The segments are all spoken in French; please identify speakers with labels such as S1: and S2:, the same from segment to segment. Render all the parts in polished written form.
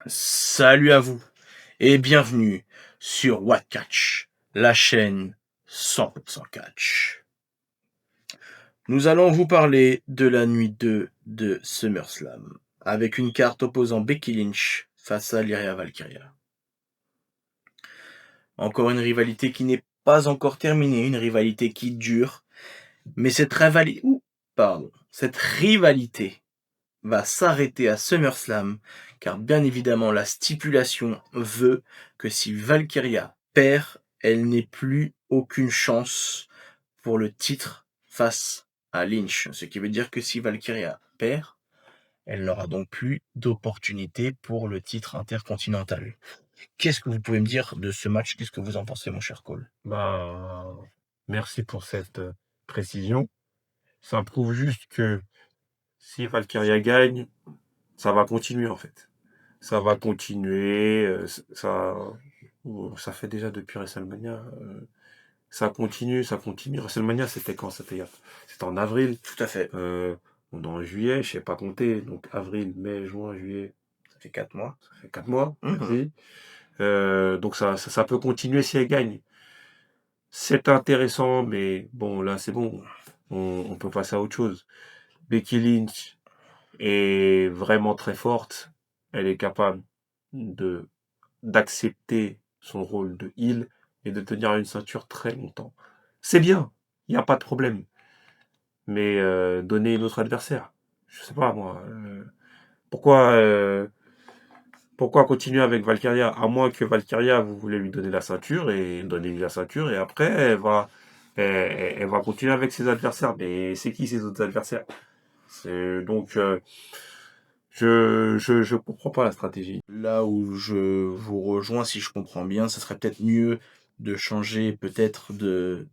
S1: Salut à vous et bienvenue sur What Catch, la chaîne 100% catch. Nous allons vous parler de la nuit 2 de SummerSlam, avec une carte opposant Becky Lynch face à Lyria Valkyria. Encore une rivalité qui n'est pas encore terminée, une rivalité qui dure, mais cette rivalité va s'arrêter à SummerSlam, car bien évidemment la stipulation veut que si Valkyria perd, elle n'ait plus aucune chance pour le titre face à Lynch. Ce qui veut dire que si Valkyria perd, elle n'aura donc plus d'opportunité pour le titre intercontinental. Qu'est-ce que vous pouvez me dire de ce match? Qu'est-ce que vous en pensez, mon cher Cole?
S2: Merci pour cette précision. Ça prouve juste que si Valkyria gagne, ça va continuer en fait. Ça va continuer. Ça fait déjà depuis WrestleMania. Ça continue, ça continue. WrestleMania, c'était quand? C'était en avril.
S1: Tout à fait.
S2: On est en juillet, je sais pas compter. Donc avril, mai, juin, juillet.
S1: Ça fait 4 mois.
S2: Ça fait 4 mois.
S1: Mhm.
S2: Merci. Donc ça peut continuer si elle gagne. C'est intéressant, mais bon, là, c'est bon. On peut passer à autre chose. Becky Lynch est vraiment très forte. Elle est capable de d'accepter son rôle de heel et de tenir une ceinture très longtemps. C'est bien, il n'y a pas de problème. Mais donner une autre adversaire, je sais pas moi. Pourquoi pourquoi continuer avec Valkyria? À moins que Valkyria, vous voulez lui donner la ceinture et donner la ceinture et après elle va continuer avec ses adversaires. Mais c'est qui ses autres adversaires? Donc je comprends pas la stratégie.
S1: Là où je vous rejoins, si je comprends bien, ça serait peut-être mieux de changer peut-être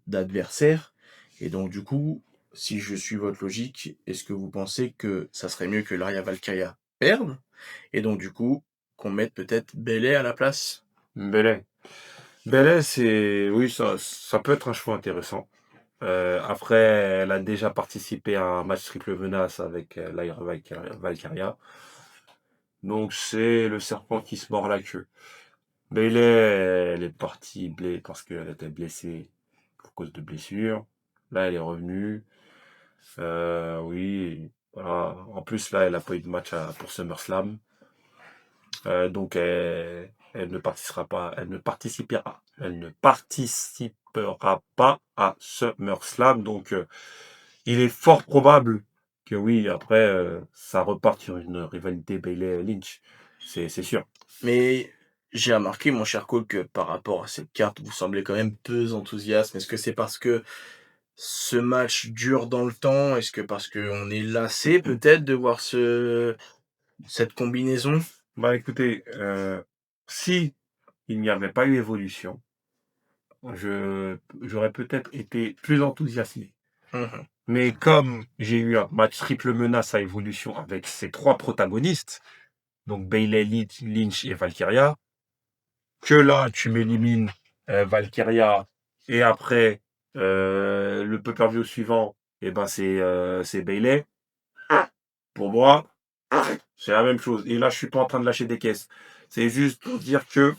S1: d'adversaire. Et donc du coup, si je suis votre logique, est-ce que vous pensez que ça serait mieux que Laria Valkyria perde? Et donc du coup, qu'on mette peut-être Belair à la place?
S2: Belay. Belay, oui, ça peut être un choix intéressant. Après, elle a déjà participé à un match triple menace avec Lyra Valkyria. Donc c'est le serpent qui se mord la queue. Bayley, elle est partie parce qu'elle était blessée pour cause de blessure. Là, elle est revenue. Oui, voilà. En plus, là, elle n'a pas eu de match pour SummerSlam. Donc, elle ne participera pas. Elle ne participera pas à SummerSlam. Donc, il est fort probable que oui, après, ça reparte sur une rivalité Bayley-Lynch. C'est sûr.
S1: Mais j'ai remarqué, mon cher Cole, que par rapport à cette carte, vous semblez quand même peu enthousiaste. Est-ce que c'est parce que ce match dure dans le temps? Est-ce que parce qu'on est lassé peut-être de voir cette combinaison?
S2: Bah écoutez, si il n'y avait pas eu évolution, j'aurais peut-être été plus enthousiasmé.
S1: Mhm.
S2: Mais comme j'ai eu un match triple menace à évolution avec ces trois protagonistes, donc Bayley, Lynch et Valkyria, que là tu m'élimines Valkyria et après le pay-per-view suivant, et ben c'est Bayley. Pour moi, c'est la même chose. Et là je suis pas en train de lâcher des caisses. C'est juste pour dire que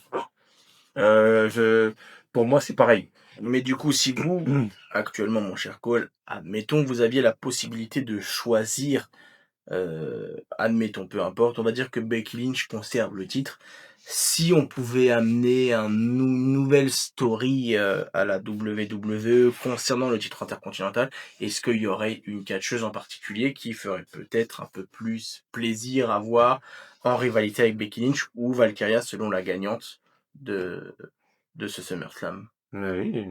S2: pour moi c'est pareil.
S1: Mais du coup, si vous, actuellement, mon cher Cole, admettons, vous aviez la possibilité de choisir, admettons, peu importe, on va dire que Becky Lynch conserve le titre. Si on pouvait amener une nouvelle story à la WWE concernant le titre intercontinental, est-ce qu'il y aurait une catcheuse en particulier qui ferait peut-être un peu plus plaisir à voir en rivalité avec Becky Lynch ou Valkyria selon la gagnante de ce SummerSlam?
S2: Oui,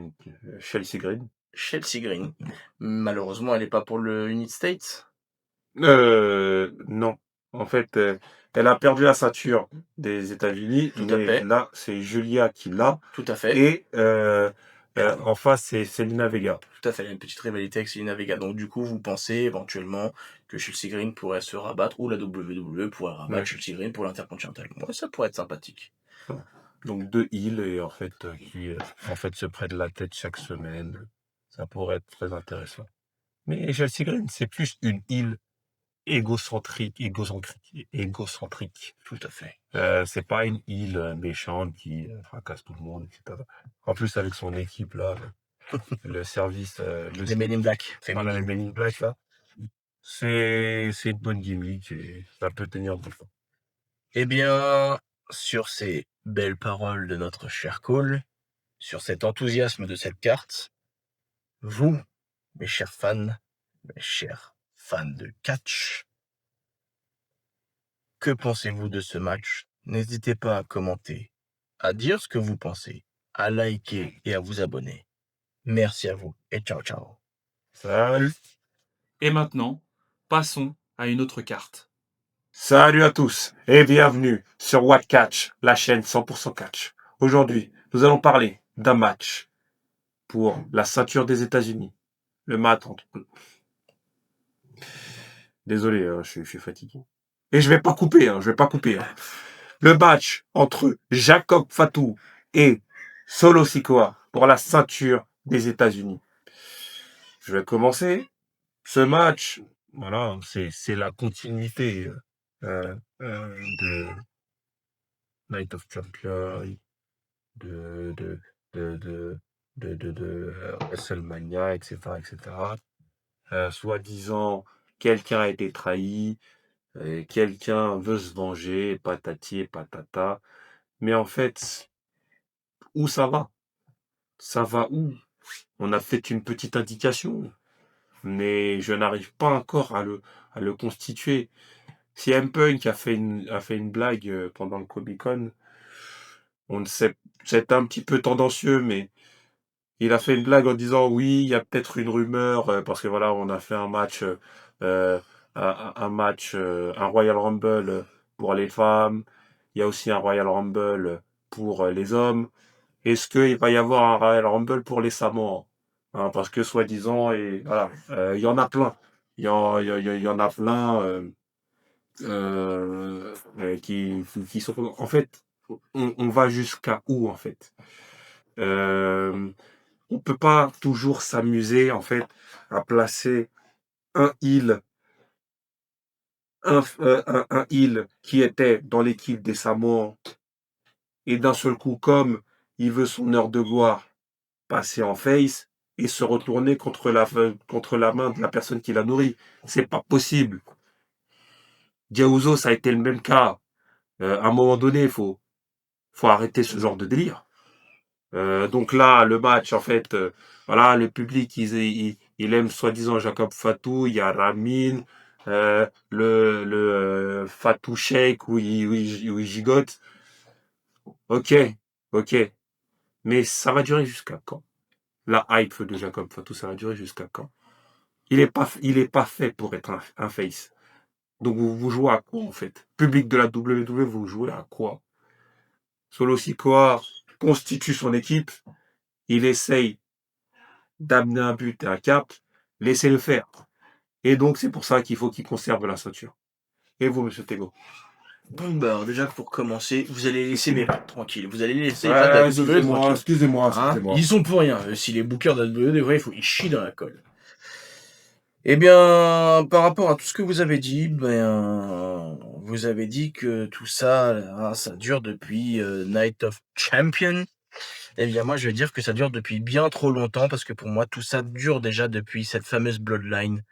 S2: Chelsea Green.
S1: Chelsea Green. Malheureusement, elle n'est pas pour le United States.
S2: Non. En fait, elle a perdu la ceinture des États-Unis,
S1: Tout à
S2: mais
S1: fait.
S2: là, c'est Julia qui l'a.
S1: Tout à fait.
S2: Et en face, c'est Selena Vega.
S1: Tout à fait. Il y a une petite rivalité avec Selena Vega. Donc, du coup, vous pensez éventuellement que Chelsea Green pourrait se rabattre ou la WWE pourrait rabattre
S2: Ouais.
S1: Chelsea Green pour l'Intercontinental. Ouais, ça pourrait être sympathique.
S2: Donc deux heels et en fait qui en fait se prennent la tête chaque semaine. Ça pourrait être très intéressant. Mais Chelsea Green, c'est plus une heel égocentrique.
S1: Tout à fait.
S2: C'est pas une île méchante qui fracasse tout le monde, etc. En plus, avec son équipe, là, le service,
S1: Les Men in Black,
S2: voilà, les
S1: féminine.
S2: Men in Black, là, c'est une bonne gimmick et ça peut tenir bon temps.
S1: Eh bien, sur ces belles paroles de notre cher Cole, sur cet enthousiasme de cette carte, vous, mes chers fans de catch, que pensez-vous de ce match? N'hésitez pas à commenter, à dire ce que vous pensez, à liker et à vous abonner. Merci à vous et ciao ciao.
S2: Salut!
S3: Et maintenant, passons à une autre carte.
S2: Salut à tous et bienvenue sur What Catch, la chaîne 100% catch. Aujourd'hui, nous allons parler d'un match pour la ceinture des États-Unis. Le match entre... Désolé, je suis fatigué. Et je vais pas couper. Le match entre Jacob Fatu et Solo Sikoa pour la ceinture des États-Unis. Je vais commencer. Ce match, voilà, c'est la continuité de Night of Champions, de WrestleMania, etc., etc. Soi-disant, quelqu'un a été trahi, quelqu'un veut se venger, patati et patata. Mais en fait, où ça va? Ça va où? On a fait une petite indication, mais je n'arrive pas encore à le constituer. CM Punk a fait une blague pendant le Comic-Con. On ne sait, c'est un petit peu tendancieux, mais il a fait une blague en disant oui, il y a peut-être une rumeur parce que voilà, on a fait un match, euh, un Royal Rumble pour les femmes. Il y a aussi un Royal Rumble pour les hommes. Est-ce qu'il va y avoir un Royal Rumble pour les Samoans? Hein, parce que soi-disant, et voilà, il y en a plein. Il y en a plein qui sont. En fait, on va jusqu'à où en fait? Euh, on peut pas toujours s'amuser en fait à placer un heel, un heel qui était dans l'équipe des Samoans et d'un seul coup, comme il veut son heure de gloire, passer en face et se retourner contre la main de la personne qui l'a nourri. C'est pas possible. Diaouzo, ça a été le même cas. À un moment donné, faut arrêter ce genre de délire. Donc là, le match, en fait, voilà, le public, il aime soi-disant Jacob Fatou, il y a Ramin, Fatou Sheikh où il gigote. Ok, ok. Mais ça va durer jusqu'à quand? La hype de Jacob Fatou, ça va durer jusqu'à quand? Il est pas fait pour être un face. Donc vous jouez à quoi en fait? Public de la WWE, vous jouez à quoi? Solo Sikoa constitue son équipe, il essaye d'amener un but et un cap, laissez-le faire. Et donc c'est pour ça qu'il faut qu'il conserve la ceinture. Et vous, monsieur Tego?
S1: Bon, bah, alors déjà, pour commencer, vous allez laisser mes fans tranquilles. Vous allez laisser les fans de la WWE tranquilles.
S2: Excusez-moi.
S1: Hein, ils sont pour rien. Si les bookers de la WWE, ils chient dans la colle. Eh bien, par rapport à tout ce que vous avez dit, vous avez dit que tout ça, là, ça dure depuis Night of Champions. Eh bien, moi, je vais dire que ça dure depuis bien trop longtemps parce que pour moi, tout ça dure déjà depuis cette fameuse Bloodline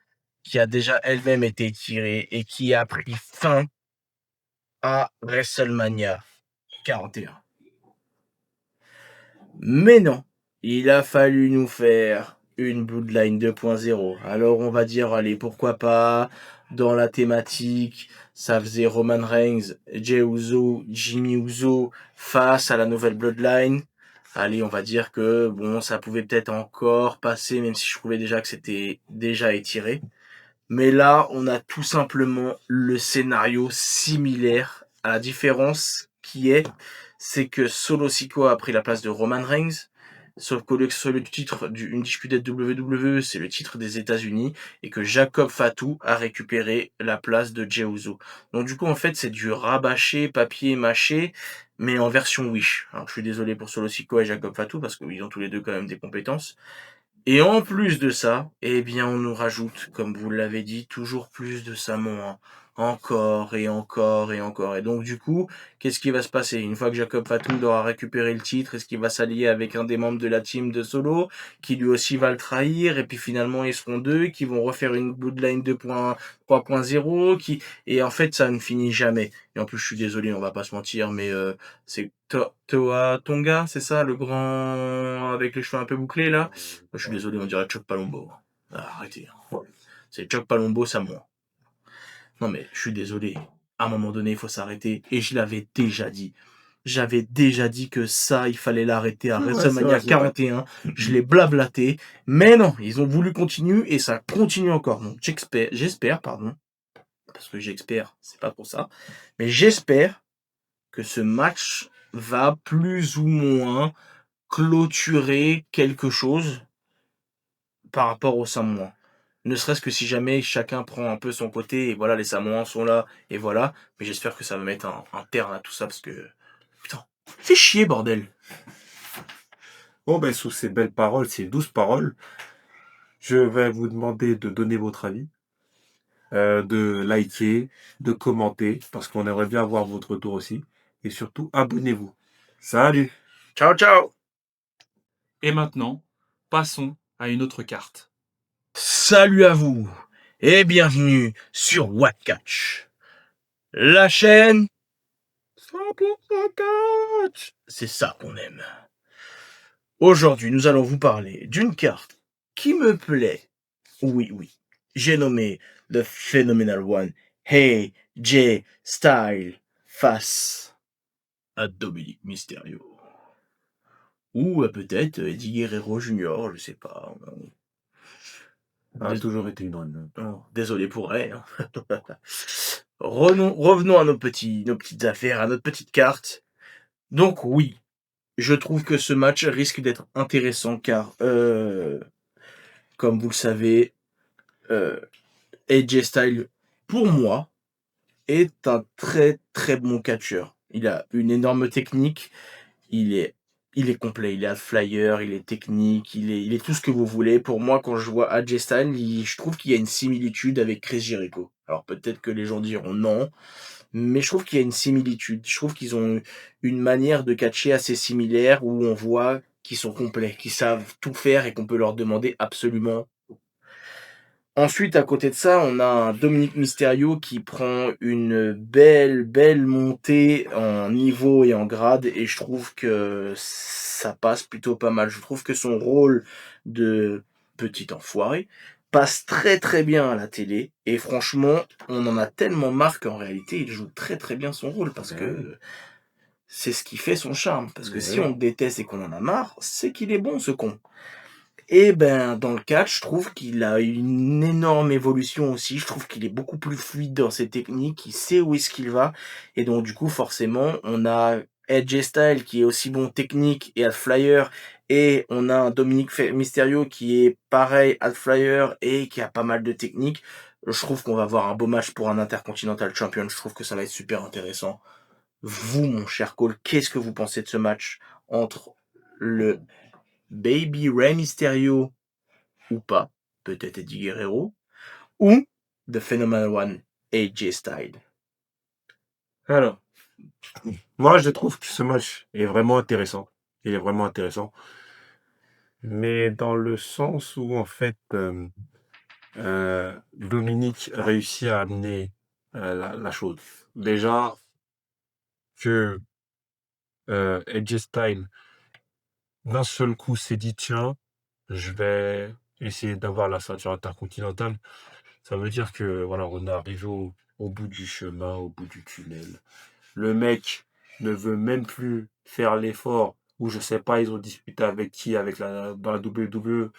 S1: qui a déjà elle-même été tirée et qui a pris fin à WrestleMania 41. Mais non, il a fallu nous faire une Bloodline 2.0. Alors on va dire, allez, pourquoi pas, dans la thématique, ça faisait Roman Reigns, Jey Uso, Jimmy Uso face à la nouvelle Bloodline. Allez, on va dire que bon, ça pouvait peut-être encore passer, même si je trouvais déjà que c'était déjà étiré. Mais là, on a tout simplement le scénario similaire, à la différence c'est que Solo Sikoa a pris la place de Roman Reigns, sauf qu'au lieu que ce soit le titre d'une dispute WWE, c'est le titre des États-Unis, et que Jacob Fatu a récupéré la place de Jey Uso. Donc du coup, en fait, c'est du rabâché, papier mâché, mais en version Wish. Alors, je suis désolé pour Solo Sikoa et Jacob Fatu, parce qu'ils ont tous les deux quand même des compétences. Et en plus de ça, eh bien, on nous rajoute, comme vous l'avez dit, toujours plus de Samoans. Encore et encore et encore. Et donc, du coup, qu'est-ce qui va se passer? Une fois que Jacob Fatu aura récupéré le titre, est-ce qu'il va s'allier avec un des membres de la team de Solo, qui lui aussi va le trahir, et puis finalement, ils seront deux, qui vont refaire une Bloodline 3.0, et en fait, ça ne finit jamais. Et en plus, je suis désolé, on va pas se mentir, mais c'est Toa Tonga, c'est ça, le grand avec les cheveux un peu bouclés, là? Je suis désolé, on dirait Chuck Palumbo. Ah, arrêtez. C'est Chuck Palumbo, ça moi. Non mais je suis désolé. À un moment donné, il faut s'arrêter. Et je l'avais déjà dit. J'avais déjà dit que ça, il fallait l'arrêter à
S2: C'est vrai,
S1: WrestleMania 41. Je l'ai blablaté. Mais non, ils ont voulu continuer et ça continue encore. Donc j'espère, parce que j'espère, c'est pas pour ça. Mais j'espère que ce match va plus ou moins clôturer quelque chose par rapport aux Samoans. Ne serait-ce que si jamais chacun prend un peu son côté, et voilà, les Samoans sont là, et voilà. Mais j'espère que ça va mettre un terme à tout ça, parce que... Putain, fais chier, bordel.
S2: Bon, ben, sous ces belles paroles, ces douces paroles, je vais vous demander de donner votre avis, de liker, de commenter, parce qu'on aimerait bien avoir votre retour aussi. Et surtout, abonnez-vous. Salut!
S1: Ciao, ciao.
S3: Et maintenant, passons à une autre carte.
S1: Salut à vous, et bienvenue sur What Catch. La chaîne 100% Catch. C'est ça qu'on aime. Aujourd'hui, nous allons vous parler d'une carte qui me plaît. Oui, oui. J'ai nommé The Phenomenal One, AJ Styles face à Dominic Mysterio. Ou peut-être Eddie Guerrero Jr., je sais pas.
S2: Ça a toujours été une honte.
S1: Oh, désolé pour elle. Revenons à nos petites affaires, à notre petite carte. Donc oui, je trouve que ce match risque d'être intéressant car, comme vous le savez, AJ Styles, pour moi, est un très très bon catcheur. Il a une énorme technique, il est, il est complet, il est flyer, il est technique, il est tout ce que vous voulez. Pour moi, quand je vois AJ Styles, je trouve qu'il y a une similitude avec Chris Jericho. Alors peut-être que les gens diront non, mais je trouve qu'il y a une similitude. Je trouve qu'ils ont une manière de catcher assez similaire où on voit qu'ils sont complets, qu'ils savent tout faire et qu'on peut leur demander absolument. Ensuite, à côté de ça, on a un Dominic Mysterio qui prend une belle montée en niveau et en grade, et je trouve que ça passe plutôt pas mal. Je trouve que son rôle de petit enfoiré passe très très bien à la télé, et franchement, on en a tellement marre qu'en réalité, il joue très très bien son rôle, parce que c'est ce qui fait son charme. Parce que si on le déteste et qu'on en a marre, c'est qu'il est bon, ce con. Et ben, dans le catch, je trouve qu'il a une énorme évolution aussi. Je trouve qu'il est beaucoup plus fluide dans ses techniques. Il sait où est-ce qu'il va. Et donc, du coup, forcément, on a AJ Styles qui est aussi bon technique et at flyer. Et on a un Dominic Mysterio qui est pareil at flyer et qui a pas mal de technique. Je trouve qu'on va avoir un beau match pour un Intercontinental Champion. Je trouve que ça va être super intéressant. Vous, mon cher Cole, qu'est-ce que vous pensez de ce match entre le Baby Rey Mysterio ou pas, peut-être Eddie Guerrero, ou The Phenomenal One, AJ Styles?
S2: Alors, moi, je trouve que ce match est vraiment intéressant. Il est vraiment intéressant. Mais dans le sens où, en fait, Dominique réussit à amener la chose. Déjà que AJ Styles, d'un seul coup, s'est dit, tiens, je vais essayer d'avoir la ceinture intercontinentale. Ça veut dire que, voilà, on est arrivé au bout du chemin, au bout du tunnel. Le mec ne veut même plus faire l'effort, ou je sais pas, ils ont discuté avec qui, dans la WWE,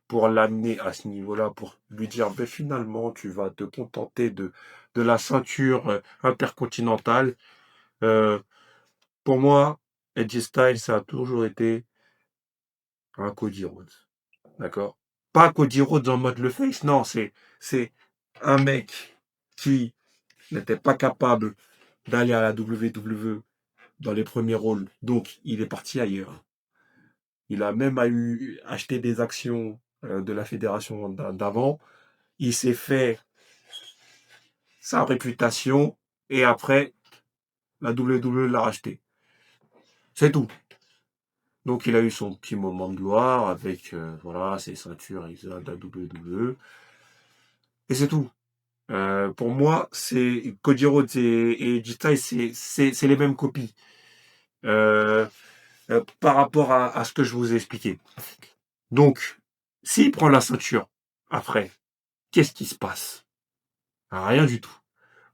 S2: pour l'amener à ce niveau-là, pour lui dire, ben finalement, tu vas te contenter de la ceinture intercontinentale. Euh, pour moi, AJ Styles, ça a toujours été un Cody Rhodes. D'accord? Pas Cody Rhodes en mode le face, non, c'est un mec qui n'était pas capable d'aller à la WWE dans les premiers rôles, donc il est parti ailleurs. Il a même acheté des actions de la fédération d'avant. Il s'est fait sa réputation et après, la WWE l'a racheté. C'est tout. Donc il a eu son petit moment de gloire avec voilà, ses ceintures de la WWE. Et c'est tout. Pour moi, c'est Cody Rhodes et AJ Styles, c'est les mêmes copies. Par rapport à ce que je vous ai expliqué. Donc, s'il prend la ceinture après, qu'est-ce qui se passe? Rien du tout.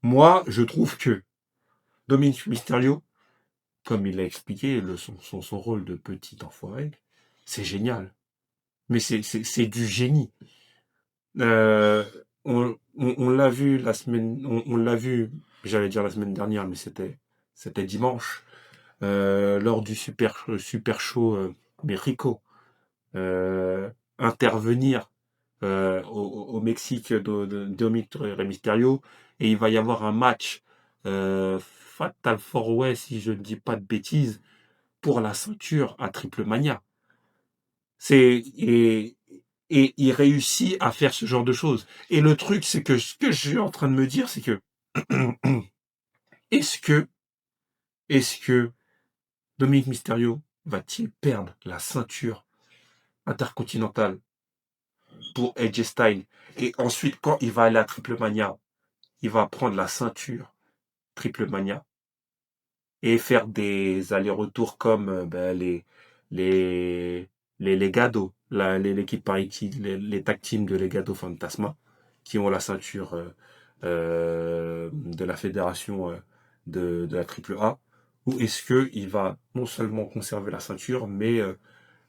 S2: Moi, je trouve que Dominic Mysterio, comme il l'a expliqué, son rôle de petit enfoiré, c'est génial. Mais c'est du génie. Euh, on l'a vu la semaine, on l'a vu, j'allais dire la semaine dernière, mais c'était dimanche, lors du super show Mexico, intervenir au Mexique de Dominic Mysterio, et il va y avoir un match Fatal 4-Way, si je ne dis pas de bêtises, pour la ceinture à Triple Mania. Et il réussit à faire ce genre de choses. Et le truc, c'est que ce que je suis en train de me dire, c'est que est-ce que Dominic Mysterio va-t-il perdre la ceinture intercontinentale pour AJ Styles? Et ensuite, quand il va aller à Triple Mania, il va prendre la ceinture Triple Mania et faire des allers-retours comme les, les Legado, l'équipe par équipe, les tag teams de Legado Fantasma, qui ont la ceinture de la fédération de la AAA, ou est-ce qu'il va non seulement conserver la ceinture, mais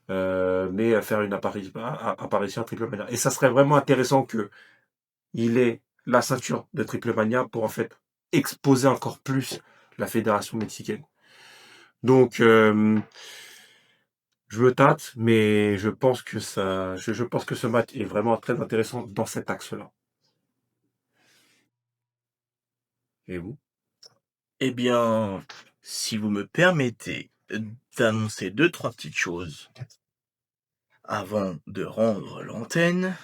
S2: faire une apparition à Triple Mania. Et ça serait vraiment intéressant qu'il ait la ceinture de Triple Mania pour en fait exposer encore plus la fédération mexicaine. Donc, je me tâte, mais je pense que je pense que ce match est vraiment très intéressant dans cet axe-là. Et vous?
S1: Eh bien, si vous me permettez d'annoncer 2-3 petites choses avant de rendre l'antenne,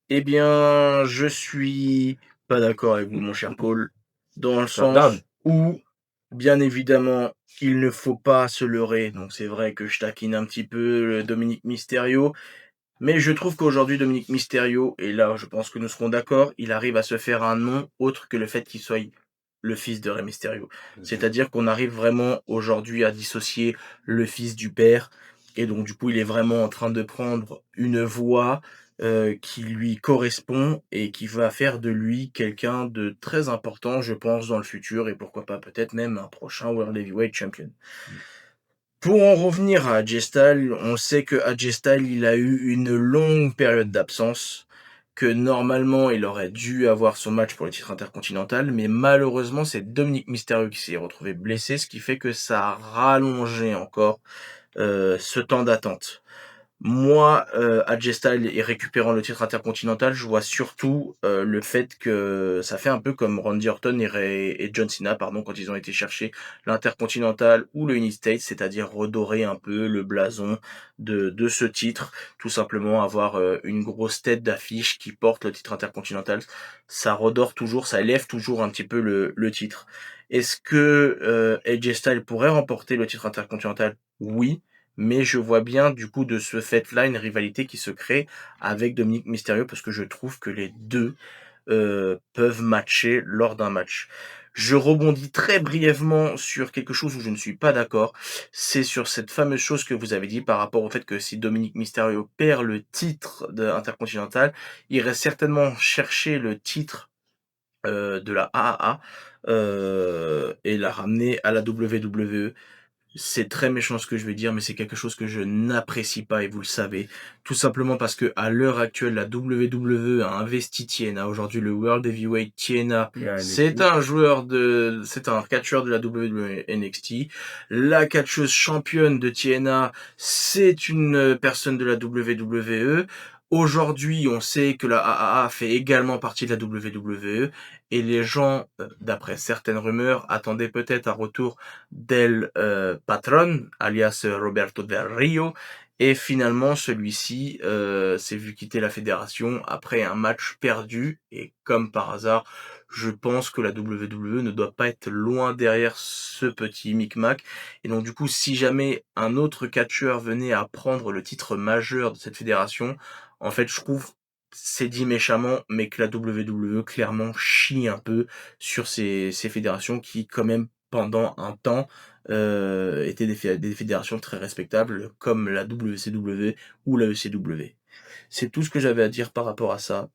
S1: eh bien, je suis pas d'accord avec vous, mon cher Paul, dans le
S2: Down.
S1: sens où, bien évidemment, il ne faut pas se leurrer. Donc, c'est vrai que je taquine un petit peu le Dominic Mysterio, mais je trouve qu'aujourd'hui, Dominic Mysterio, et là, je pense que nous serons d'accord, il arrive à se faire un nom autre que le fait qu'il soit le fils de Rey Mysterio. C'est-à-dire qu'on arrive vraiment aujourd'hui à dissocier le fils du père, et donc du coup, il est vraiment en train de prendre une voie qui lui correspond et qui va faire de lui quelqu'un de très important, je pense, dans le futur, et pourquoi pas peut-être même un prochain World Heavyweight Champion. Pour en revenir à AJ Styles, on sait que AJ Styles, il a eu une longue période d'absence, que normalement il aurait dû avoir son match pour le titre intercontinental, mais malheureusement c'est Dominic Mysterio qui s'est retrouvé blessé, ce qui fait que ça a rallongé encore ce temps d'attente. Moi, AJ Styles et récupérant le titre intercontinental, je vois surtout le fait que ça fait un peu comme Randy Orton et John Cena, pardon, quand ils ont été chercher l'intercontinental ou le United States, c'est-à-dire redorer un peu le blason de ce titre, tout simplement avoir une grosse tête d'affiche qui porte le titre intercontinental, ça redore toujours, ça élève toujours un petit peu le titre. Est-ce que AJ Styles pourrait remporter le titre intercontinental? Oui. Mais je vois bien du coup de ce fait-là une rivalité qui se crée avec Dominic Mysterio parce que je trouve que les deux peuvent matcher lors d'un match. Je rebondis très brièvement sur quelque chose où je ne suis pas d'accord. C'est sur cette fameuse chose que vous avez dit par rapport au fait que si Dominic Mysterio perd le titre de Intercontinental, il irait certainement chercher le titre de la AAA et la ramener à la WWE. C'est très méchant ce que je vais dire, mais c'est quelque chose que je n'apprécie pas et vous le savez. Tout simplement parce que à l'heure actuelle, la WWE a investi TNA. Aujourd'hui, le World Heavyweight TNA, c'est un catcheur de la WWE NXT. La catcheuse championne de TNA, c'est une personne de la WWE. Aujourd'hui, on sait que la AAA fait également partie de la WWE et les gens, d'après certaines rumeurs, attendaient peut-être un retour del Patron, alias Roberto Del Rio, Et finalement, celui-ci s'est vu quitter la fédération après un match perdu. Et comme par hasard, je pense que la WWE ne doit pas être loin derrière ce petit micmac. Et donc du coup, si jamais un autre catcheur venait à prendre le titre majeur de cette fédération, en fait, je trouve, c'est dit méchamment, mais que la WWE clairement chie un peu sur ces fédérations qui, quand même, pendant un temps, étaient des fédérations très respectables, comme la WCW ou la ECW. C'est tout ce que j'avais à dire par rapport à ça.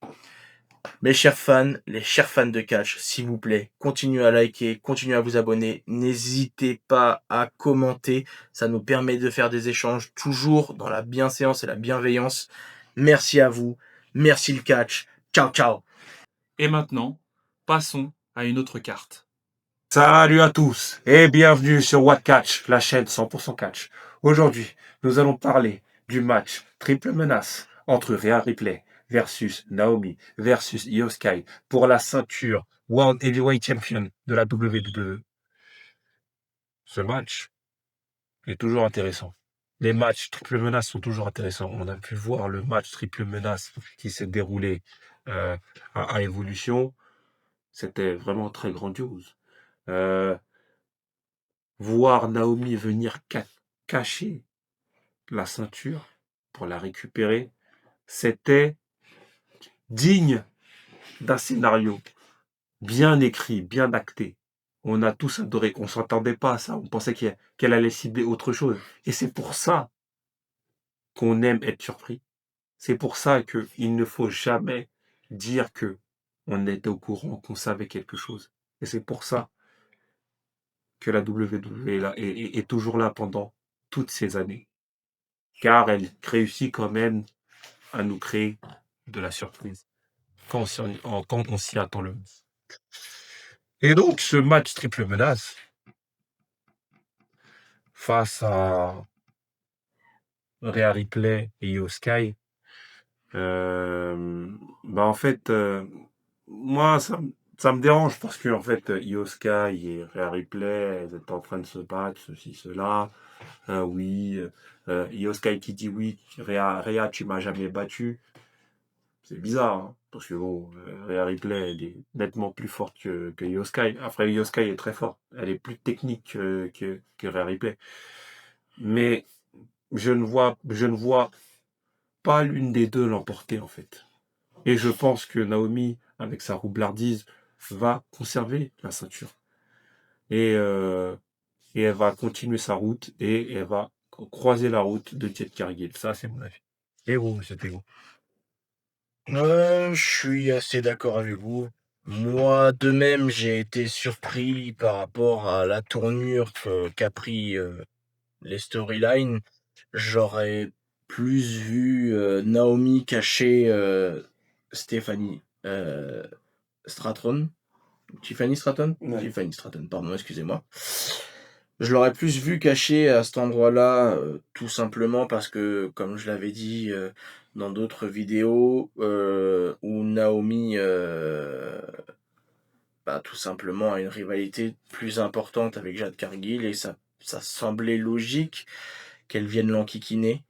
S1: Mes chers fans, les chers fans de catch, s'il vous plaît, continuez à liker, continuez à vous abonner, n'hésitez pas à commenter, ça nous permet de faire des échanges toujours dans la bienséance et la bienveillance. Merci à vous, merci le catch, ciao ciao.
S3: Et maintenant, passons à une autre carte.
S2: Salut à tous et bienvenue sur What Catch, la chaîne 100% catch. Aujourd'hui, nous allons parler du match triple menace entre Rhea Ripley versus Naomi versus Io Sky pour la ceinture World Heavyweight Champion de la WWE. Ce match est toujours intéressant. Les matchs triple menace sont toujours intéressants. On a pu voir le match triple menace qui s'est déroulé à Evolution. C'était vraiment très grandiose. Voir Naomi venir cacher la ceinture pour la récupérer, c'était digne d'un scénario bien écrit, bien acté. On a tous adoré, on s'attendait pas à ça, on pensait qu'elle allait cibler autre chose. Et c'est pour ça qu'on aime être surpris. C'est pour ça qu'il ne faut jamais dire que on était au courant, qu'on savait quelque chose. Et c'est pour ça que la WWE est, là, est toujours là pendant toutes ces années. Car elle réussit quand même à nous créer de la surprise quand on s'y attend le moins. Et donc, ce match triple menace face à Rhea Ripley et Io Sky, en fait, moi, ça me dérange parce que en fait, Io Sky et Rhea Ripley, elles étaient en train de se battre, ceci, cela. Oui, Io Sky qui dit oui, Rhea, tu m'as jamais battu. C'est bizarre, hein, parce que bon, Rhea Ripley, elle est nettement plus forte que Io Sky. Après, Io Sky est très forte. Elle est plus technique que Rhea Ripley. Mais je ne vois pas l'une des deux l'emporter, en fait. Et je pense que Naomi, avec sa roublardise, va conserver la ceinture. Et elle va continuer sa route et elle va croiser la route de Jade Cargill. Ça, c'est mon avis. Et vous, c'était vous.
S1: Je suis assez d'accord avec vous. Moi, de même, j'ai été surpris par rapport à la tournure qu'a pris les storylines. J'aurais plus vu Naomi cacher Stéphanie Stratton. Tiffany Stratton?
S2: Ouais.
S1: Tiffany Stratton, pardon, excusez-moi. Je l'aurais plus vu caché à cet endroit-là, tout simplement parce que, comme je l'avais dit dans d'autres vidéos, où Naomi, tout simplement a une rivalité plus importante avec Jade Cargill et ça semblait logique qu'elle vienne l'enquiquiner.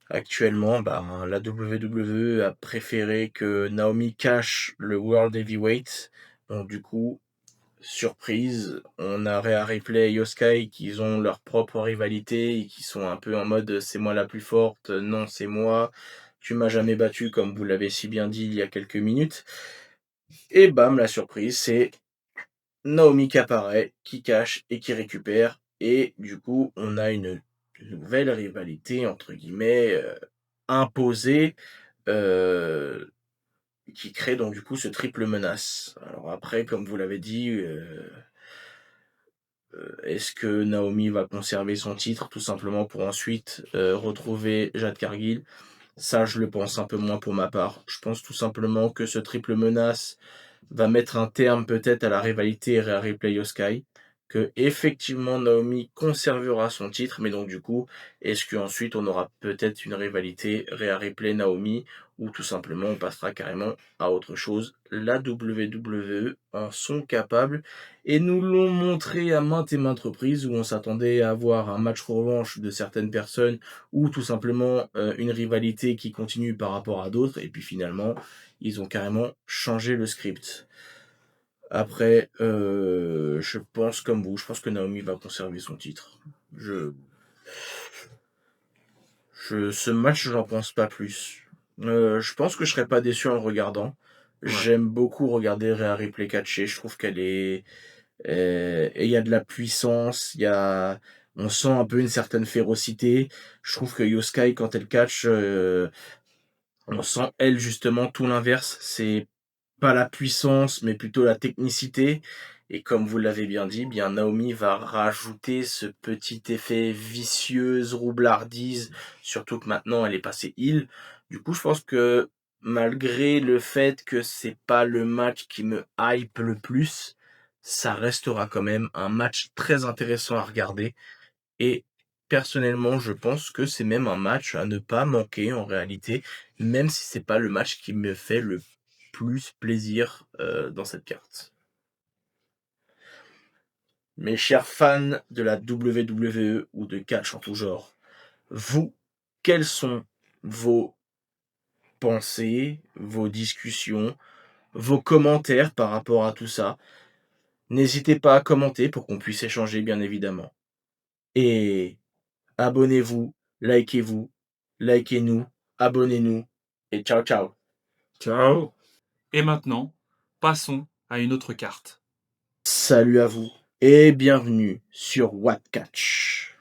S1: Actuellement, la WWE a préféré que Naomi cache le World Heavyweight. Donc du coup, surprise, on a Rhea Ripley et Io Sky qui ont leur propre rivalité et qui sont un peu en mode c'est moi la plus forte, non c'est moi, tu m'as jamais battu comme vous l'avez si bien dit il y a quelques minutes. Et bam, la surprise, c'est Naomi qui apparaît, qui cache et qui récupère. Et du coup, on a une nouvelle rivalité, entre guillemets, imposée, qui crée donc du coup ce triple menace. Alors après, comme vous l'avez dit, est-ce que Naomi va conserver son titre tout simplement pour ensuite retrouver Jade Cargill? Ça, je le pense un peu moins pour ma part. Je pense tout simplement que ce triple menace va mettre un terme peut-être à la rivalité Rhea Ripley Io Sky. que effectivement Naomi conservera son titre, mais donc du coup, est-ce qu'ensuite on aura peut-être une rivalité Rhea Ripley-Naomi, ou tout simplement on passera carrément à autre chose? La WWE en sont capables, et nous l'ont montré à maintes et maintes reprises, où on s'attendait à avoir un match revanche de certaines personnes, ou tout simplement une rivalité qui continue par rapport à d'autres, et puis finalement, ils ont carrément changé le script. Après, je pense comme vous, je pense que Naomi va conserver son titre. Ce match, j'en pense pas plus. Je pense que je serais pas déçu en le regardant.
S2: Ouais.
S1: J'aime beaucoup regarder Rhea Ripley catcher. Je trouve qu'elle est, et il y a de la puissance, on sent un peu une certaine férocité. Je trouve que Yoskai, quand elle catch, on sent elle justement tout l'inverse. C'est pas la puissance, mais plutôt la technicité. Et comme vous l'avez bien dit, bien Naomi va rajouter ce petit effet vicieuse, roublardise, surtout que maintenant elle est passée heel. Du coup, je pense que malgré le fait que c'est pas le match qui me hype le plus, ça restera quand même un match très intéressant à regarder. Et personnellement, je pense que c'est même un match à ne pas manquer en réalité, même si c'est pas le match qui me fait le plus plaisir dans cette carte. Mes chers fans de la WWE ou de catch en tout genre, vous, quelles sont vos pensées, vos discussions, vos commentaires par rapport à tout ça? N'hésitez pas à commenter pour qu'on puisse échanger, bien évidemment. Et abonnez-vous, likez-vous, likez-nous, abonnez-nous et ciao ciao.
S2: Ciao.
S3: Et maintenant, passons à une autre carte.
S1: Salut à vous et bienvenue sur What Catch,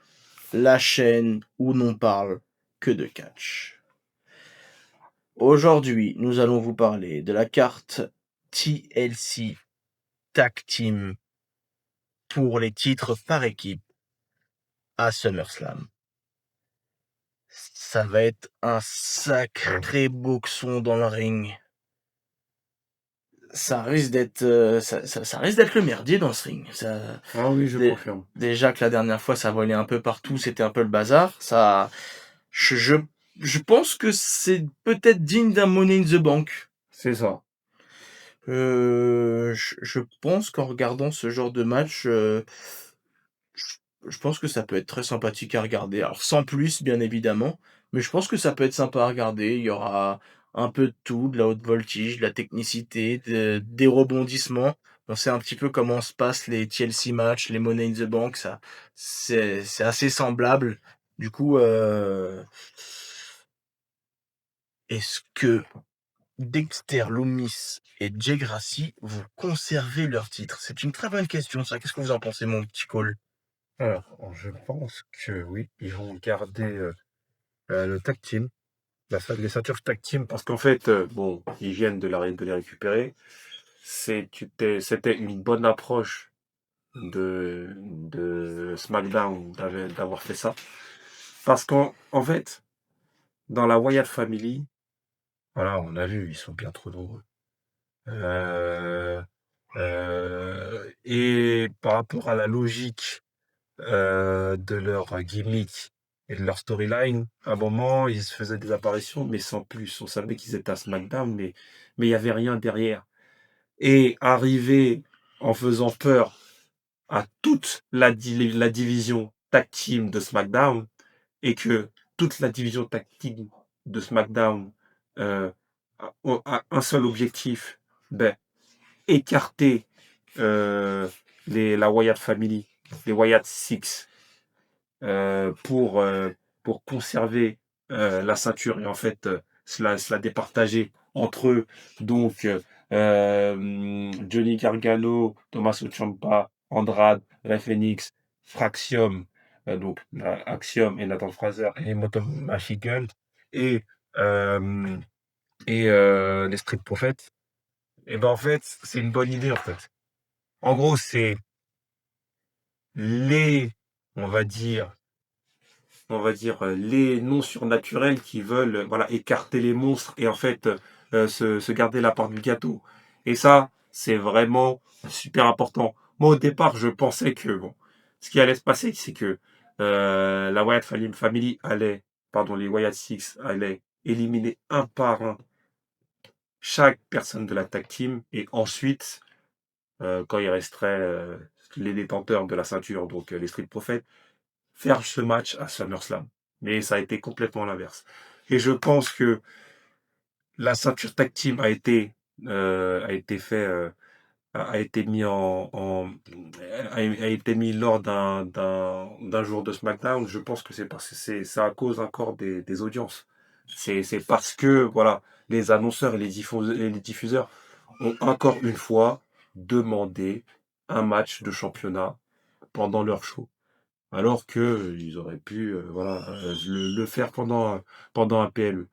S1: la chaîne où l'on parle que de catch. Aujourd'hui, nous allons vous parler de la carte TLC Tag Team pour les titres par équipe à SummerSlam. Ça va être un sacré boxon dans le ring. Ça risque d'être ça risque d'être le merdier dans ce ring.
S2: Ah oui, je confirme.
S1: Déjà que la dernière fois ça volait un peu partout, c'était un peu le bazar. Je pense que c'est peut-être digne d'un Money in the Bank.
S2: C'est ça.
S1: Je pense qu'en regardant ce genre de match, je pense que ça peut être très sympathique à regarder. Alors sans plus, bien évidemment, mais je pense que ça peut être sympa à regarder. Il y aura un peu de tout, de la haute voltige, de la technicité, des rebondissements. On sait un petit peu comment se passent les TLC matchs, les Money in the Bank, ça, c'est assez semblable. Du coup, est-ce que Dexter Lumis et Jay Gracie vont conserver leur titre? C'est une très bonne question, ça. Qu'est-ce que vous en pensez, mon petit Cole?
S2: Alors, je pense que oui, ils vont garder le tag team, les ceintures tag team, parce qu'en fait, bon, ils viennent de les récupérer. C'était une bonne approche de SmackDown d'avoir fait ça. Parce qu'en fait, dans la Wyatt Family, voilà, on a vu, ils sont bien trop nombreux. Et par rapport à la logique de leur gimmick et de leur storyline, à un moment, ils se faisaient des apparitions, mais sans plus. On savait qu'ils étaient à SmackDown, mais il n'y avait rien derrière. Et arriver en faisant peur à toute la division tag team de SmackDown, et que toute la division tag team de SmackDown a un seul objectif, ben, écarter la Wyatt Family, les Wyatt Six, pour conserver la ceinture et en fait se la départager entre eux. Donc Johnny Gargano, Tommaso Ciampa, Andrade, Rey Fenix, Fraxium, donc Axiom et Nathan Fraser et Moto Machine et euh, les Street Profits. Et ben en fait, c'est une bonne idée en fait. En gros, c'est les, on va dire, les non surnaturels qui veulent voilà, écarter les monstres et en fait se garder la part du gâteau. Et ça, c'est vraiment super important Moi, au départ, je pensais que, bon, ce qui allait se passer, c'est que la Wyatt Family allait, pardon, les Wyatt Six allaient éliminer un par un chaque personne de la tag team. Et ensuite, quand il resterait les détenteurs de la ceinture, donc les Street Profits, faire ce match à SummerSlam. Mais ça a été complètement l'inverse. Et je pense que la ceinture tag team a été fait, a été mis a été mis lors d'un jour de SmackDown. Je pense que c'est parce que c'est à cause encore des audiences. C'est parce que, voilà, les annonceurs et les diffuseurs ont encore une fois demandé un match de championnat pendant leur show. Alors que ils auraient pu, voilà, le faire pendant un PLE.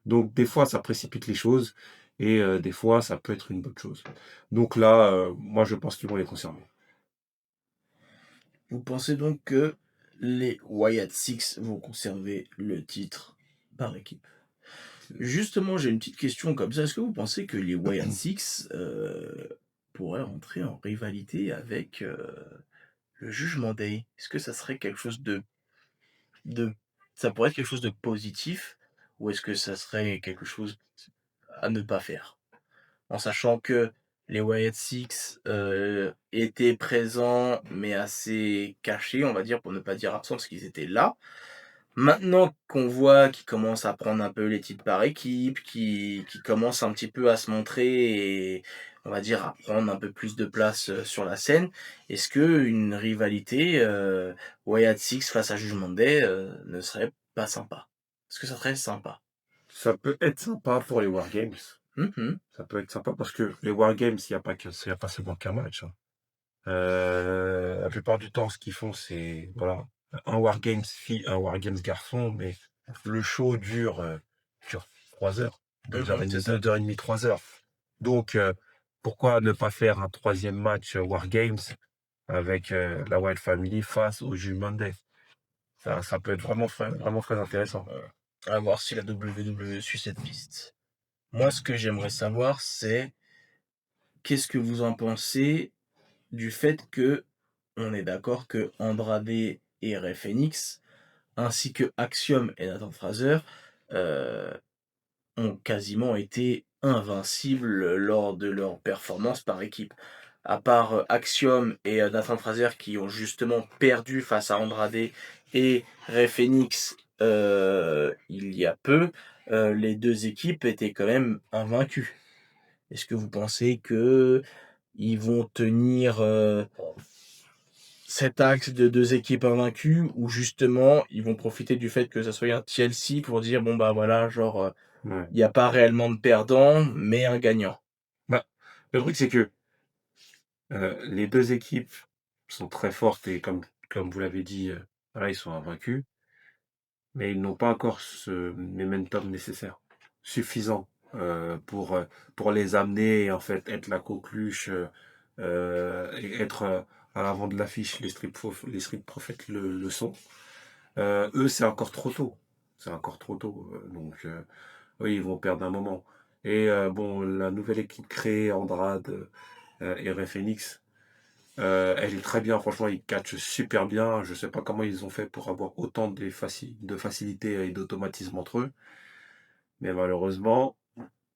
S2: Donc des fois, ça précipite les choses et des fois, ça peut être une bonne chose. Donc là, moi, je pense qu'ils vont les conserver.
S1: Vous pensez donc que les Wyatt Six vont conserver le titre par équipe? Justement, j'ai une petite question comme ça. Est-ce que vous pensez que les Wyatt Six pourraient entrer en rivalité avec le Jugement Day? Est-ce que ça serait quelque chose de... Ça pourrait être quelque chose de positif ou est-ce que ça serait quelque chose à ne pas faire? En sachant que les Wyatt Six étaient présents, mais assez cachés, on va dire, pour ne pas dire absents, parce qu'ils étaient là. Maintenant qu'on voit qu'ils commencent à prendre un peu les titres par équipe, qui commencent un petit peu à se montrer et on va dire à prendre un peu plus de place sur la scène, est-ce que une rivalité Wyatt Six face à Judgment Day ne serait pas sympa? Est-ce que ça serait sympa?
S2: Ça peut être sympa pour les Wargames.
S1: Mhm.
S2: Ça peut être sympa parce que les Wargames, il n'y a pas seulement qu'un match, hein. La plupart du temps, ce qu'ils font, c'est voilà, un Wargames fille, un Wargames garçon, mais le show dure 3 heures,
S1: C'est ça.
S2: 2 heures et demie, 3 heures. Donc, pourquoi ne pas faire un troisième match Wargames avec la Wild Family face au Judgment Day? Ça peut être vraiment très intéressant.
S1: À voir si la WWE suit cette piste. Moi, ce que j'aimerais savoir, c'est qu'est-ce que vous en pensez du fait que on est d'accord que Andrade et Rey Fenix, ainsi que Axiom et Nathan Fraser, euh, ont quasiment été invincibles lors de leur performance par équipe. À part Axiom et Nathan Fraser qui ont justement perdu face à Andrade et Rey Fenix il y a peu, les deux équipes étaient quand même invaincues. Est-ce que vous pensez que ils vont tenir cet axe de deux équipes invaincues ou justement ils vont profiter du fait que ça soit un TLC pour dire bon bah voilà genre
S2: Ouais.
S1: il n'y a pas réellement de perdant mais un gagnant.
S2: Bah, le truc, c'est que les deux équipes sont très fortes et comme vous l'avez dit, voilà, ils sont invaincus, mais ils n'ont pas encore ce momentum nécessaire, suffisant pour les amener et en fait être la coqueluche et être à l'avant de l'affiche. Les Street Profits le sont. Eux, c'est encore trop tôt. C'est encore trop tôt. Donc, oui, ils vont perdre un moment. Et bon, la nouvelle équipe créée, Andrade et Rey Fenix, elle est très bien, franchement, ils catchent super bien. Je sais pas comment ils ont fait pour avoir autant de facilité et d'automatisme entre eux. Mais malheureusement,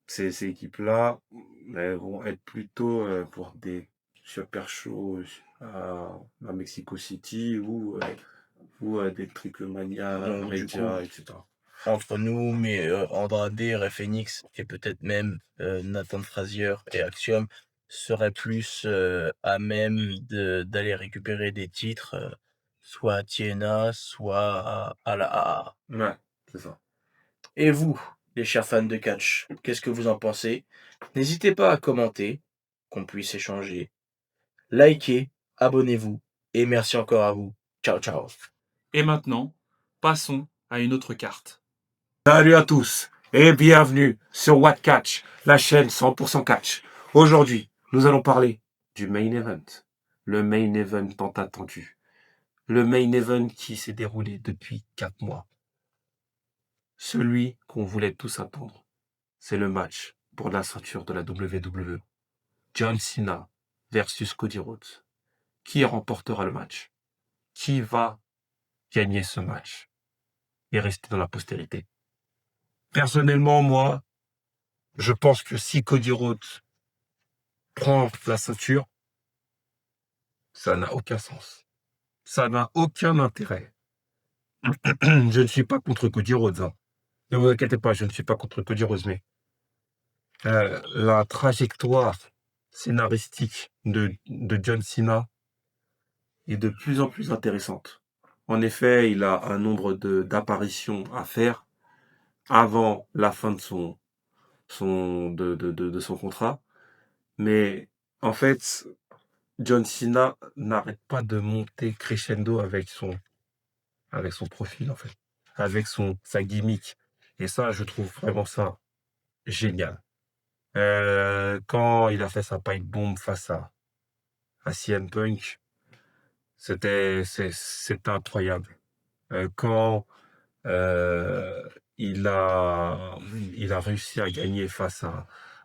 S2: ces équipes-là, elles vont être plutôt pour des super shows à Mexico City ou des Triclemania,
S1: Donc du coup
S2: Raja, etc.
S1: entre nous mais Andrade, Rey Fenix et peut-être même Nathan Frazier et Axiom seraient plus à même d'aller récupérer des titres soit à TNA soit à la AA.
S2: Ouais, c'est ça.
S1: Et vous, les chers fans de catch, qu'est-ce que vous en pensez? N'hésitez pas à commenter, qu'on puisse échanger. Likez, abonnez-vous, et merci encore à vous. Ciao, ciao.
S3: Et maintenant, passons à une autre carte.
S2: Salut à tous et bienvenue sur What Catch, la chaîne 100% catch. Aujourd'hui, nous allons parler du main event. Le main event tant attendu. Le main event qui s'est déroulé depuis 4 mois. Celui qu'on voulait tous attendre. C'est le match pour la ceinture de la WWE. John Cena versus Cody Rhodes. qui remportera le match? Qui va gagner ce match et rester dans la postérité? Personnellement, moi, je pense que si Cody Rhodes prend la ceinture, ça n'a aucun sens. Ça n'a aucun intérêt. Je ne suis pas contre Cody Rhodes, hein. Ne vous inquiétez pas, je ne suis pas contre Cody Rhodes, mais la trajectoire scénaristique de John Cena est de plus en plus intéressante. En effet, il a un nombre d'apparitions à faire avant la fin de son contrat. Mais en fait, John Cena n'arrête pas de monter crescendo avec son profil, en fait, avec sa gimmick. Et ça, je trouve vraiment ça génial. Quand il a fait sa pipe bomb face à CM Punk, c'était incroyable. Quand euh, il a réussi à gagner face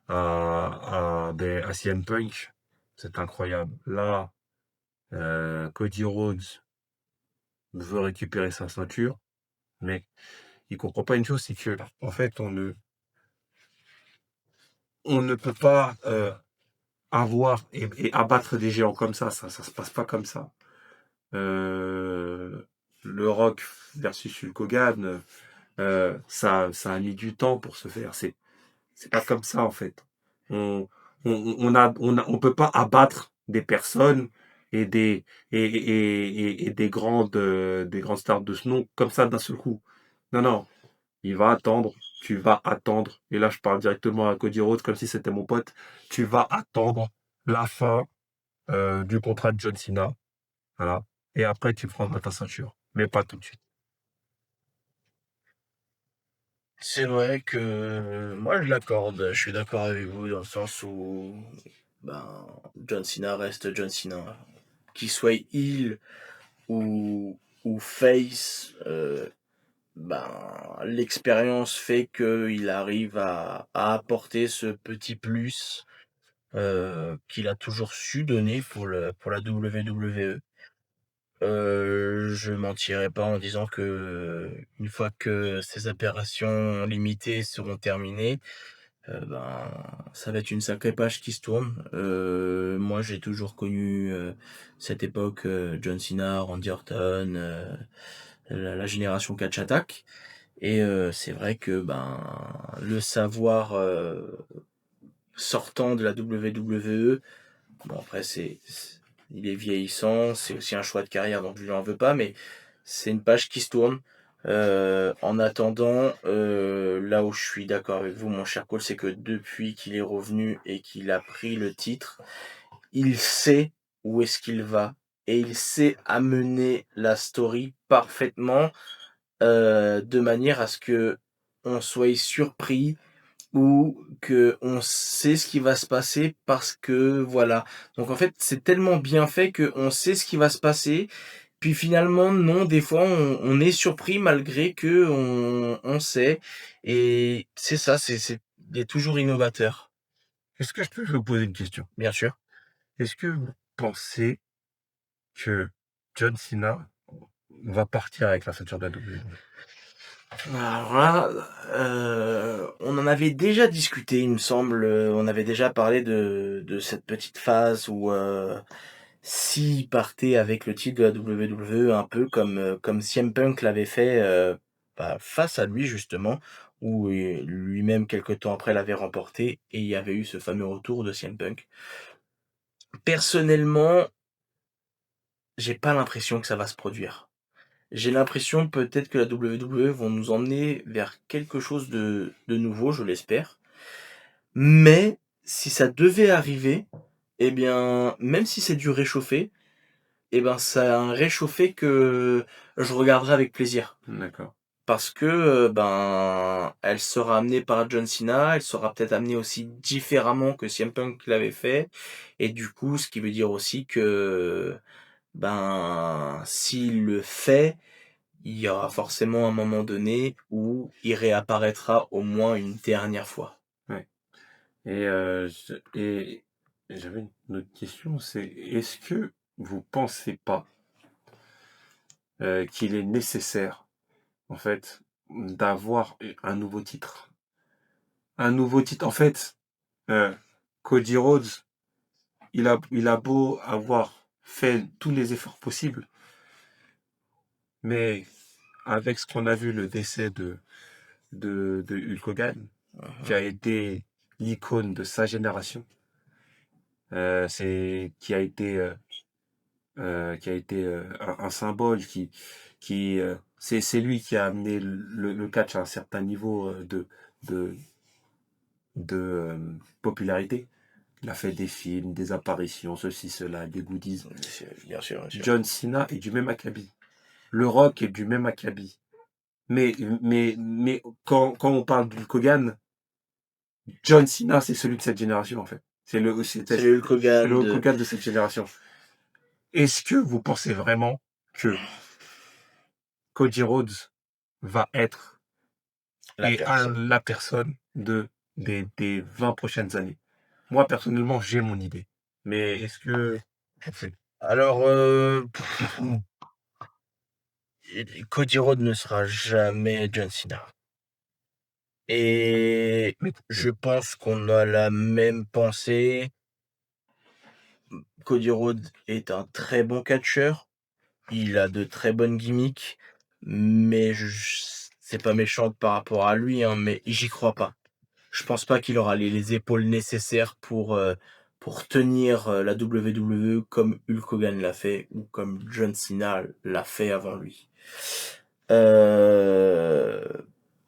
S2: à CM Punk, c'est incroyable. Là, Cody Rhodes veut récupérer sa ceinture, mais il comprend pas une chose, c'est que en fait, on ne peut pas avoir et abattre des géants comme ça se passe pas comme ça. Le Rock versus Hulk Hogan, ça a mis du temps pour se faire. C'est pas comme ça en fait. On peut pas abattre des personnes et des grandes stars de ce nom comme ça d'un seul coup. Non, non. Il va attendre. Tu vas attendre. Et là, je parle directement à Cody Rhodes comme si c'était mon pote. Tu vas attendre la fin du contrat de John Cena. Voilà. Et après, tu prendras ta ceinture. Mais pas tout de suite.
S1: C'est vrai que moi je l'accorde, je suis d'accord avec vous dans le sens où ben, John Cena reste John Cena. Qu'il soit heel ou face, ben, l'expérience fait qu'il arrive à apporter ce petit plus qu'il a toujours su donner pour la WWE. Je mentirai pas en disant que une fois que ces opérations limitées seront terminées, ben, ça va être une sacrée page qui se tourne. Moi, j'ai toujours connu cette époque John Cena, Randy Orton, la génération Catch Attack. Et c'est vrai que ben le savoir sortant de la WWE, bon après il est vieillissant, c'est aussi un choix de carrière donc je lui en veux pas, mais c'est une page qui se tourne. En attendant, là où je suis d'accord avec vous, mon cher Cole, c'est que depuis qu'il est revenu et qu'il a pris le titre, il sait où est-ce qu'il va et il sait amener la story parfaitement de manière à ce que on soit surpris ou que on sait ce qui va se passer parce que voilà. Donc en fait, c'est tellement bien fait que on sait ce qui va se passer. Puis finalement, non, des fois, on est surpris malgré que on sait. Et c'est ça, il est toujours innovateur,
S2: Est-ce que je peux vous poser une question?
S1: bien sûr.
S2: Est-ce que vous pensez que John Cena va partir avec la ceinture de la WWE?
S1: Alors là, on en avait déjà discuté, il me semble. On avait déjà parlé de cette petite phase où s'il partait avec le titre de la WWE, un peu comme CM Punk l'avait fait bah, face à lui justement, où lui-même quelque temps après l'avait remporté et il y avait eu ce fameux retour de CM Punk. Personnellement, j'ai pas l'impression que ça va se produire. J'ai l'impression peut-être que la WWE vont nous emmener vers quelque chose de nouveau, je l'espère. Mais si ça devait arriver, eh bien, même si c'est du réchauffé, eh ben, c'est un réchauffé que je regarderai avec plaisir.
S2: D'accord.
S1: Parce que, ben, elle sera amenée par John Cena, elle sera peut-être amenée aussi différemment que CM Punk l'avait fait. Et du coup, ce qui veut dire aussi que, ben, s'il le fait, il y aura forcément un moment donné où il réapparaîtra au moins une dernière fois.
S2: Ouais. Et j'avais une autre question, c'est est-ce que vous pensez pas qu'il est nécessaire, en fait, d'avoir un nouveau titre? Un nouveau titre, en fait, Cody Rhodes, il a beau avoir fait tous les efforts possibles, mais avec ce qu'on a vu, le décès de Hulk Hogan, qui a été l'icône de sa génération, qui a été un symbole c'est lui qui a amené le catch à un certain niveau de, popularité. Il a fait des films, des apparitions, ceci, cela, des goodies.
S1: Bien sûr, bien sûr.
S2: John Cena est du même acabit. Le Rock est du même acabit. Mais quand on parle d'Hulk Hogan, John Cena, c'est celui de cette génération, en fait. C'est le
S1: Hulk Hogan
S2: Hulk Hogan de cette génération. Est-ce que vous pensez vraiment que Cody Rhodes va être la personne des 20 prochaines années? Moi, personnellement, j'ai mon idée. Mais est-ce que...
S1: Alors, Cody Rhodes ne sera jamais John Cena. Et je pense qu'on a la même pensée. Cody Rhodes est un très bon catcheur. Il a de très bonnes gimmicks. Mais c'est pas méchant par rapport à lui, hein, mais j'y crois pas. Je pense pas qu'il aura les épaules nécessaires pour tenir la WWE comme Hulk Hogan l'a fait ou comme John Cena l'a fait avant lui.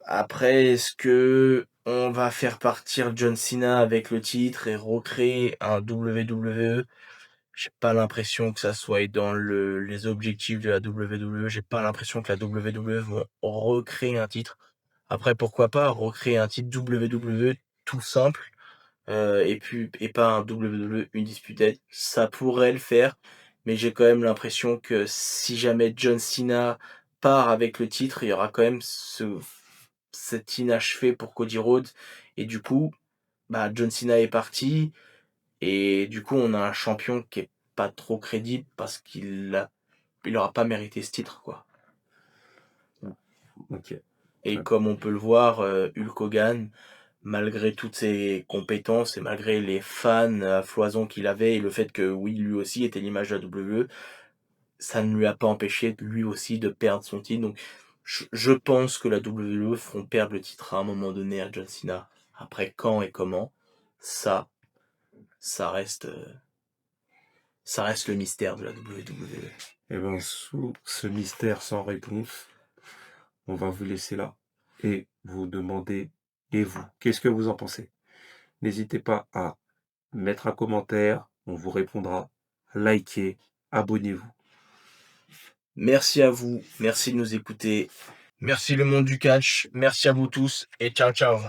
S1: Après, est-ce que on va faire partir John Cena avec le titre et recréer un WWE? J'ai pas l'impression que ça soit dans les objectifs de la WWE. J'ai pas l'impression que la WWE va recréer un titre. Après, pourquoi pas recréer un titre WWE tout simple, et pas un WWE Undisputed. Ça pourrait le faire, mais j'ai quand même l'impression que si jamais John Cena part avec le titre, il y aura quand même cet inachevé pour Cody Rhodes, et du coup, John Cena est parti, et du coup, on a un champion qui est pas trop crédible parce il aura pas mérité ce titre, quoi.
S2: Ok.
S1: Et comme on peut le voir, Hulk Hogan, malgré toutes ses compétences et malgré les fans à foison qu'il avait et le fait que oui, lui aussi était l'image de la WWE, ça ne lui a pas empêché lui aussi de perdre son titre. Donc je pense que la WWE feront perdre le titre à un moment donné à John Cena. Après, quand et comment, ça reste le mystère de la WWE.
S2: Et bien, sous ce mystère sans réponse, on va vous laisser là et vous demander, et vous, qu'est-ce que vous en pensez? N'hésitez pas à mettre un commentaire, on vous répondra, likez, abonnez-vous.
S1: Merci à vous, merci de nous écouter, merci le monde du catch, merci à vous tous et ciao ciao.